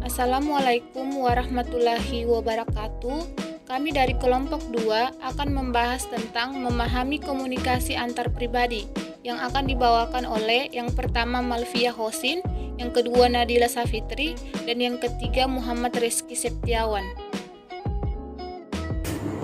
Assalamualaikum warahmatullahi wabarakatuh. Kami dari kelompok 2 akan membahas tentang memahami komunikasi antar pribadi yang akan dibawakan oleh yang pertama Malvia Hosin, yang kedua Nadila Safitri, dan yang ketiga Muhammad Rizky Septiawan.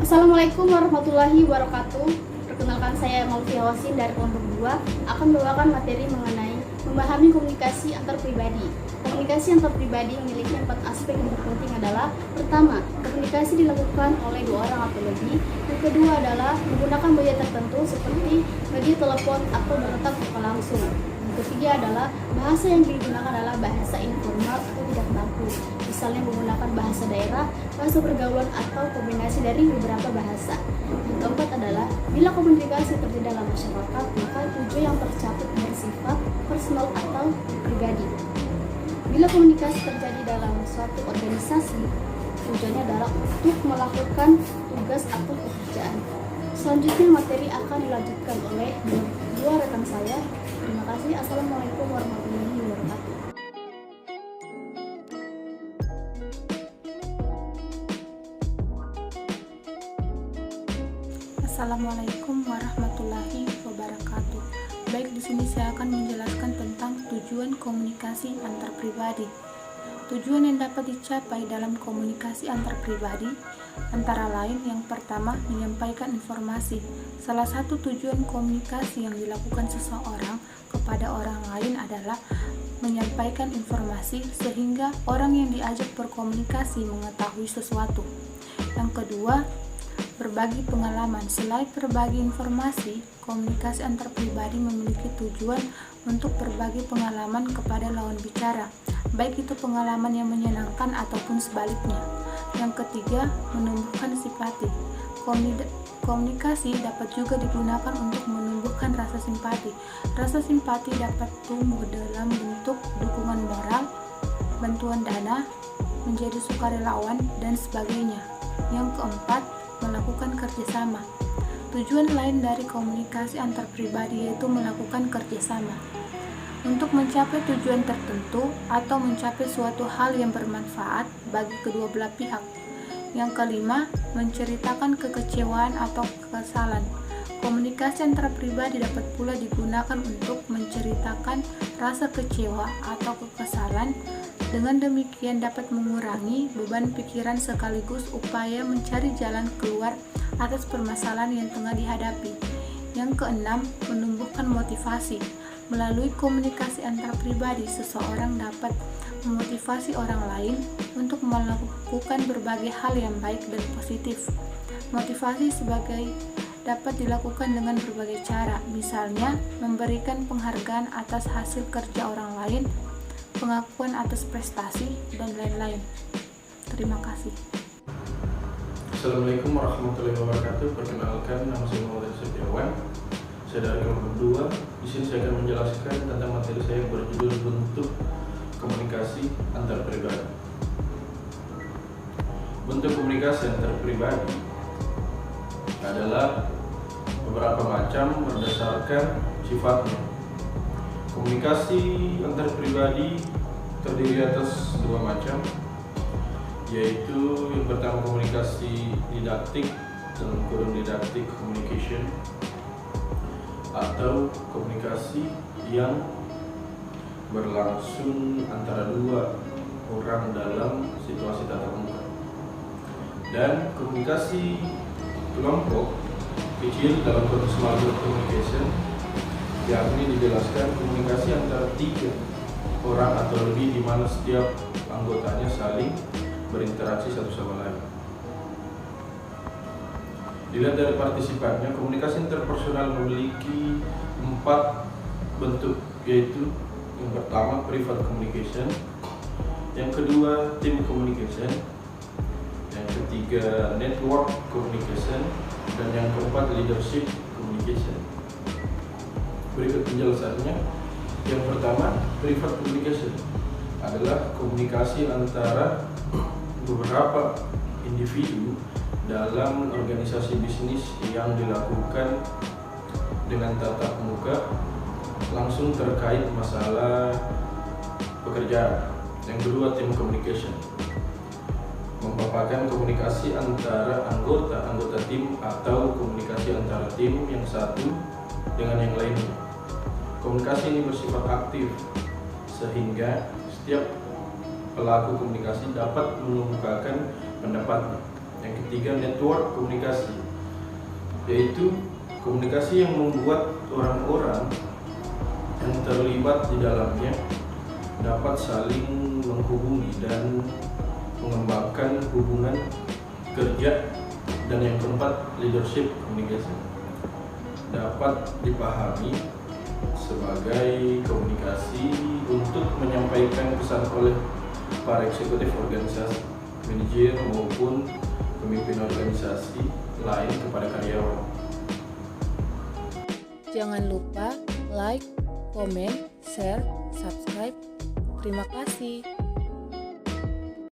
Assalamualaikum warahmatullahi wabarakatuh. Perkenalkan, saya Malvia Hosin dari kelompok 2 akan membawakan materi mengenai memahami komunikasi antar pribadi. Komunikasi antar pribadi memiliki 4 aspek yang terpenting adalah: pertama, komunikasi dilakukan oleh 2 orang atau lebih. Yang kedua adalah menggunakan media tertentu seperti media telepon atau bertatap muka langsung. Yang ketiga adalah bahasa yang digunakan adalah bahasa informal atau tidak baku, misalnya menggunakan bahasa daerah, bahasa pergaulan, atau kombinasi dari beberapa bahasa. Yang keempat adalah bila komunikasi terjadi dalam masyarakat, maka tujuan yang tercapai bersifat personal atau pribadi. Bila komunikasi terjadi dalam suatu organisasi, tujuannya adalah untuk melakukan tugas atau pekerjaan. Selanjutnya materi akan dilanjutkan oleh dua rekan saya. Terima kasih. Assalamualaikum warahmatullahi wabarakatuh. Assalamualaikum warahmatullahi wabarakatuh. Baik, di sini saya akan menjelaskan tentang tujuan komunikasi antar pribadi. Tujuan yang dapat dicapai dalam komunikasi antar pribadi antara lain: yang pertama, menyampaikan informasi. Salah satu tujuan komunikasi yang dilakukan seseorang kepada orang lain adalah menyampaikan informasi sehingga orang yang diajak berkomunikasi mengetahui sesuatu. Yang kedua, berbagi pengalaman. Selain berbagi informasi, komunikasi antar pribadi memiliki tujuan untuk berbagi pengalaman kepada lawan bicara, baik itu pengalaman yang menyenangkan ataupun sebaliknya. Yang ketiga, menumbuhkan simpati. Komunikasi dapat juga digunakan untuk menumbuhkan rasa simpati. Rasa simpati dapat tumbuh dalam bentuk dukungan moral, bantuan dana, menjadi sukarelawan, dan sebagainya. Yang keempat, melakukan kerjasama. Tujuan lain dari komunikasi antar pribadi yaitu melakukan kerjasama untuk mencapai tujuan tertentu atau mencapai suatu hal yang bermanfaat bagi kedua belah pihak. Yang kelima, menceritakan kekecewaan atau kekesalan. Komunikasi antar pribadi dapat pula digunakan untuk menceritakan rasa kecewa atau kekesalan. Dengan demikian dapat mengurangi beban pikiran sekaligus upaya mencari jalan keluar atas permasalahan yang tengah dihadapi. Yang keenam, menumbuhkan motivasi. Melalui komunikasi antar pribadi, seseorang dapat memotivasi orang lain untuk melakukan berbagai hal yang baik dan positif. Motivasi dapat dilakukan dengan berbagai cara, misalnya memberikan penghargaan atas hasil kerja orang lain, pengakuan atas prestasi, dan lain-lain. Terima kasih. Assalamualaikum warahmatullahi wabarakatuh. Perkenalkan, nama saya Muhammad Rizky Septiawan. Saya dari kelompok 2. Di sini saya akan menjelaskan tentang materi saya berjudul bentuk komunikasi antar pribadi. Bentuk komunikasi antar pribadi adalah beberapa macam berdasarkan sifatnya. Komunikasi antar pribadi terdiri atas 2 macam, yaitu yang pertama komunikasi didaktik dalam kurung didaktik communication, atau komunikasi yang berlangsung antara 2 orang dalam situasi tatap muka, dan komunikasi kelompok kecil dalam konteks small group communication, yakni dijelaskan komunikasi antara 3 orang atau lebih di mana setiap anggotanya saling berinteraksi satu sama lain. Dilihat dari partisipannya, komunikasi interpersonal memiliki 4 bentuk, yaitu yang pertama private communication, yang kedua team communication, yang ketiga network communication, dan yang keempat leadership communication. Berikut penjelasannya. Yang pertama, private communication adalah komunikasi antara beberapa individu dalam organisasi bisnis yang dilakukan dengan tatap muka langsung terkait masalah pekerjaan. Yang kedua, team communication, memapakan komunikasi antara anggota tim atau komunikasi antara tim yang satu dengan yang lainnya. Komunikasi ini bersifat aktif sehingga setiap pelaku komunikasi dapat mengemukakan pendapatnya. Yang ketiga, network komunikasi, yaitu komunikasi yang membuat orang-orang yang terlibat di dalamnya dapat saling menghubungi dan mengembangkan hubungan kerja. Dan yang keempat, leadership communication, dapat dipahami sebagai komunikasi untuk menyampaikan pesan oleh para eksekutif organisasi, manajer maupun pemimpin organisasi lain kepada karyawan. Jangan lupa like, komen, share, subscribe. Terima kasih.